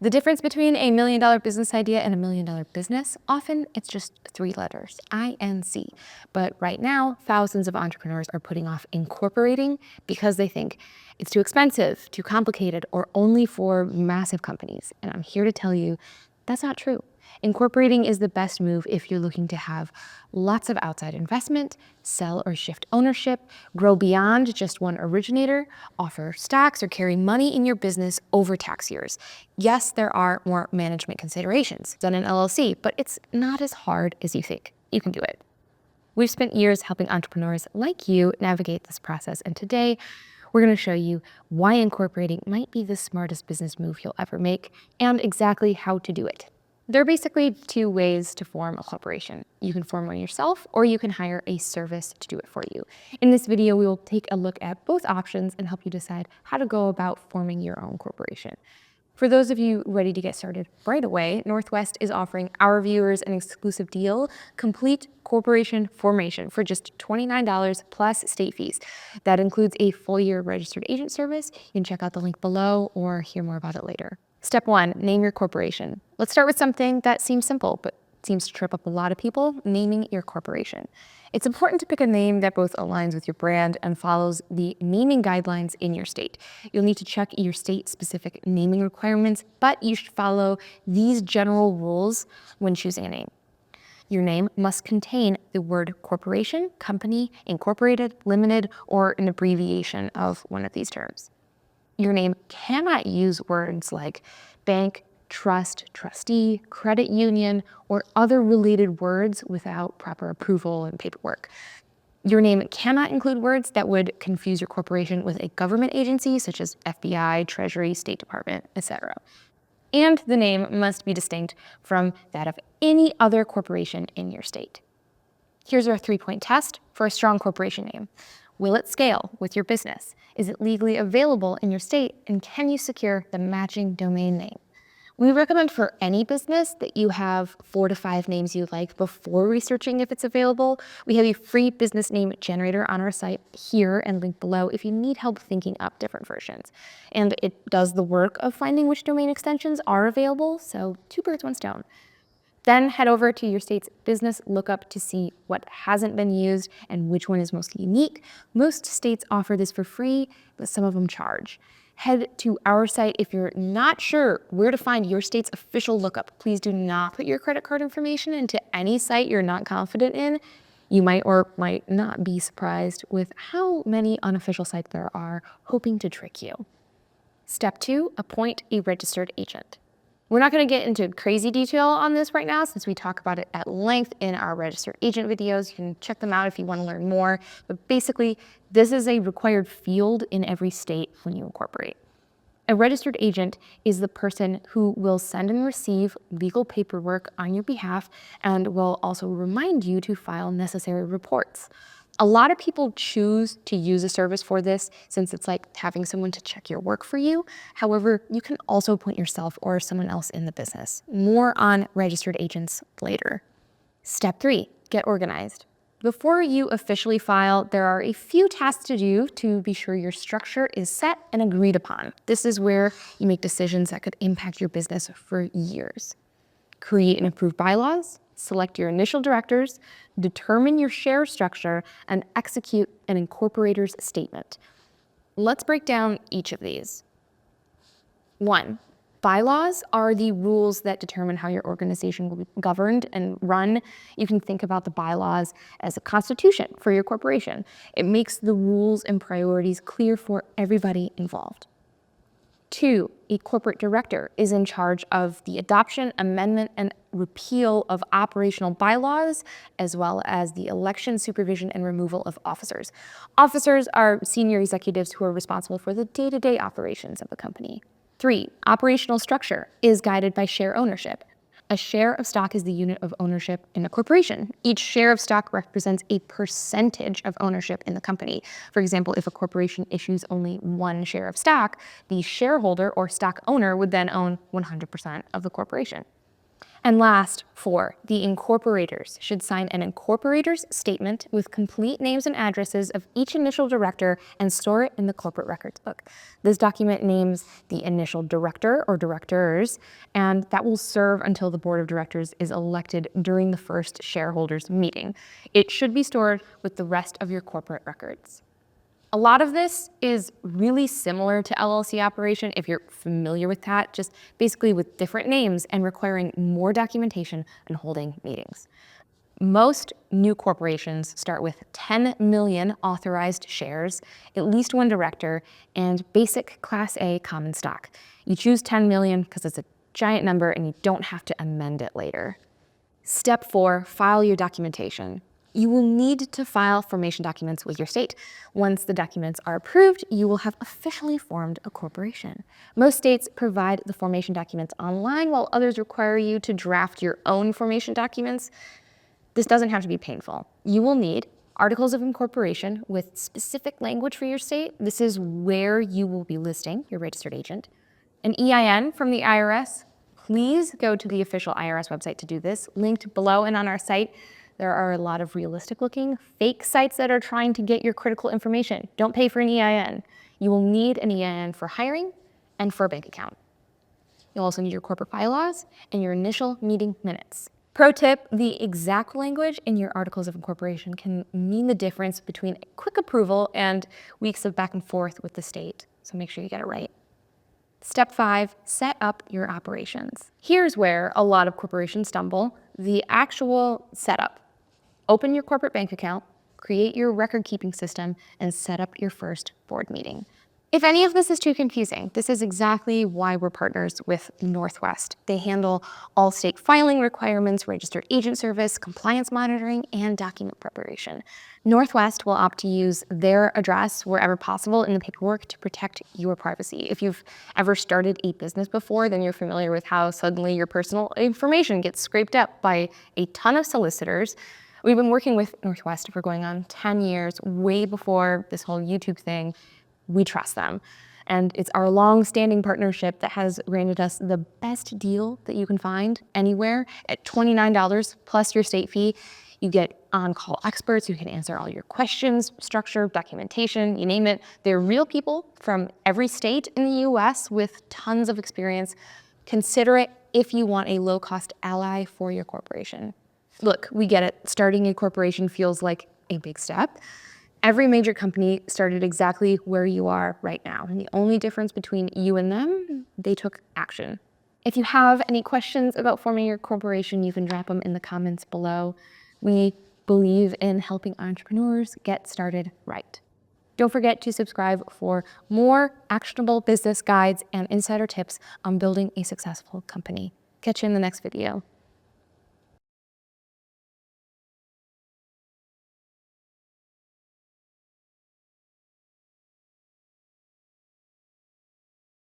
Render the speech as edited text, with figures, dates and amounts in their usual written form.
The difference between a $1 million business idea and a $1 million business, often it's just 3 letters, INC. But right now, thousands of entrepreneurs are putting off incorporating because they think it's too expensive, too complicated, or only for massive companies. And I'm here to tell you that's not true. Incorporating is the best move if you're looking to have lots of outside investment, sell or shift ownership, grow beyond just one originator, offer stocks, or carry money in your business over tax years. Yes, there are more management considerations than an LLC, but it's not as hard as you think. You can do it. We've spent years helping entrepreneurs like you navigate this process, and today we're going to show you why incorporating might be the smartest business move you'll ever make and exactly how to do it. There are basically 2 ways to form a corporation. You can form one yourself, or you can hire a service to do it for you. In this video, we will take a look at both options and help you decide how to go about forming your own corporation. For those of you ready to get started right away, Northwest is offering our viewers an exclusive deal, complete corporation formation for just $29 plus state fees. That includes a full year registered agent service. You can check out the link below or hear more about it later. Step 1, name your corporation. Let's start with something that seems simple, but seems to trip up a lot of people, naming your corporation. It's important to pick a name that both aligns with your brand and follows the naming guidelines in your state. You'll need to check your state-specific naming requirements, but you should follow these general rules when choosing a name. Your name must contain the word corporation, company, incorporated, limited, or an abbreviation of one of these terms. Your name cannot use words like bank, trust, trustee, credit union, or other related words without proper approval and paperwork. Your name cannot include words that would confuse your corporation with a government agency such as FBI, Treasury, State Department, etc. And the name must be distinct from that of any other corporation in your state. Here's our 3-point test for a strong corporation name. Will it scale with your business? Is it legally available in your state? And can you secure the matching domain name? We recommend for any business that you have 4 to 5 names you like before researching if it's available. We have a free business name generator on our site here and linked below if you need help thinking up different versions. And it does the work of finding which domain extensions are available, so 2 birds, 1 stone. Then head over to your state's business lookup to see what hasn't been used and which one is most unique. Most states offer this for free, but some of them charge. Head to our site if you're not sure where to find your state's official lookup. Please do not put your credit card information into any site you're not confident in. You might or might not be surprised with how many unofficial sites there are hoping to trick you. Step 2, appoint a registered agent. We're not going to get into crazy detail on this right now since we talk about it at length in our registered agent videos. You can check them out if you want to learn more. But basically, this is a required field in every state when you incorporate. A registered agent is the person who will send and receive legal paperwork on your behalf and will also remind you to file necessary reports. A lot of people choose to use a service for this since it's like having someone to check your work for you. However, you can also appoint yourself or someone else in the business. More on registered agents later. Step 3, get organized. Before you officially file, there are a few tasks to do to be sure your structure is set and agreed upon. This is where you make decisions that could impact your business for years. Create and approve bylaws, select your initial directors, determine your share structure, and execute an incorporator's statement. Let's break down each of these. 1, bylaws are the rules that determine how your organization will be governed and run. You can think about the bylaws as a constitution for your corporation. It makes the rules and priorities clear for everybody involved. 2, a corporate director is in charge of the adoption, amendment, and repeal of operational bylaws, as well as the election, supervision, and removal of officers. Officers are senior executives who are responsible for the day-to-day operations of a company. 3, operational structure is guided by share ownership. A share of stock is the unit of ownership in a corporation. Each share of stock represents a percentage of ownership in the company. For example, if a corporation issues only 1 share of stock, the shareholder or stock owner would then own 100% of the corporation. And last, 4, the incorporators should sign an incorporator's statement with complete names and addresses of each initial director and store it in the corporate records book. This document names the initial director or directors, and that will serve until the board of directors is elected during the first shareholders meeting. It should be stored with the rest of your corporate records. A lot of this is really similar to LLC operation if you're familiar with that, just basically with different names and requiring more documentation and holding meetings. Most new corporations start with 10 million authorized shares, at least one director, and basic Class A common stock. You choose 10 million because it's a giant number and you don't have to amend it later. Step 4, file your documentation. You will need to file formation documents with your state. Once the documents are approved, you will have officially formed a corporation. Most states provide the formation documents online, while others require you to draft your own formation documents. This doesn't have to be painful. You will need articles of incorporation with specific language for your state. This is where you will be listing your registered agent. An EIN from the IRS. Please go to the official IRS website to do this, linked below and on our site. There are a lot of realistic looking fake sites that are trying to get your critical information. Don't pay for an EIN. You will need an EIN for hiring and for a bank account. You'll also need your corporate bylaws and your initial meeting minutes. Pro tip, the exact language in your articles of incorporation can mean the difference between a quick approval and weeks of back and forth with the state. So make sure you get it right. Step 5, set up your operations. Here's where a lot of corporations stumble, the actual setup. Open your corporate bank account, create your record-keeping system, and set up your first board meeting. If any of this is too confusing, this is exactly why we're partners with Northwest. They handle all state filing requirements, registered agent service, compliance monitoring, and document preparation. Northwest will opt to use their address wherever possible in the paperwork to protect your privacy. If you've ever started a business before, then you're familiar with how suddenly your personal information gets scraped up by a ton of solicitors. We've been working with Northwest for going on 10 years, way before this whole YouTube thing. We trust them. And it's our long-standing partnership that has granted us the best deal that you can find anywhere at $29 plus your state fee. You get on-call experts who can answer all your questions, structure, documentation, you name it. They're real people from every state in the US with tons of experience. Consider it if you want a low-cost ally for your corporation. Look, we get it. Starting a corporation feels like a big step. Every major company started exactly where you are right now. And the only difference between you and them, they took action. If you have any questions about forming your corporation, you can drop them in the comments below. We believe in helping entrepreneurs get started right. Don't forget to subscribe for more actionable business guides and insider tips on building a successful company. Catch you in the next video.